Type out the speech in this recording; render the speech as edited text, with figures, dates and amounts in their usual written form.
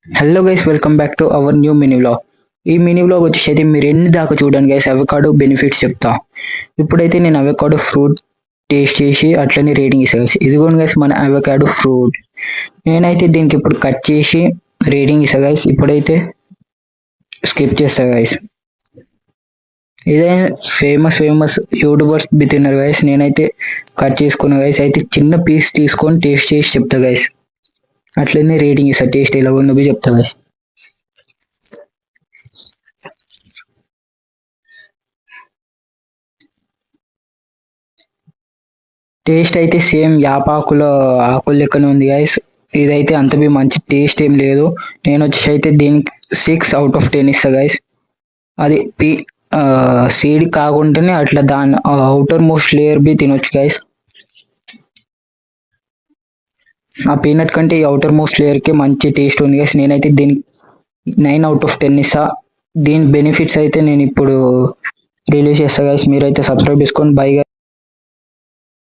Hello guys, welcome back to our new mini vlog. ఈ mini vlog వచ్చేసి అయితే మీరు ఎన్ని దాకా చూడండి గైస్, అవకాడో బెనిఫిట్స్ చెప్తా. ఇప్పుడైతే నేను అవకాడో ఫ్రూట్ టేస్ట్ చేసి అట్లనే రేటింగ్ ఇస్తాను గైస్. ఇదిగోండి గైస్ మన అవకాడో ఫ్రూట్. నేనైతే దీనికి ఇప్పుడు కట్ చేసి రేటింగ్ ఇస్తాను గైస్. ఇప్పుడైతే స్కిప్ చేస్తా గైస్. ఇదైనా ఫేమస్ యూట్యూబర్స్ తిన్నారు గైస్. నేనైతే కట్ చేసుకున్నా గైస్. అయితే చిన్న పీస్ తీసుకొని టేస్ట్ చేసి చెప్తా గైస్. అట్లనే రేటింగ్ ఇస్తా, టేస్ట్ ఎలా ఉందో చెప్తా గైస్. టేస్ట్ అయితే సేమ్ యాపాకుల ఆకుల లెక్కనే ఉంది గైస్. ఇదైతే అంత మంచి టేస్ట్ ఏం లేదు. నేను వచ్చేసి అయితే దీనికి 6/10 ఇస్తా గైస్. అది సీడ్ కాకుండానే అట్లా దాని అవుటర్ మోస్ట్ లేయర్ బి తినొచ్చు గైస్. ఆ పీనట్ కంటే ఈ అవుటర్ మోస్ట్ లేయర్ కి మంచి టేస్ట్ ఉంది గైస్. నేనైతే దీనికి 9/10 ఇస్తా. దీని బెనిఫిట్స్ అయితే నేను ఇప్పుడు రిలీజ్ చేస్తా గైస్. మీరైతే సబ్స్క్రైబ్ చేసుకోండి. బై.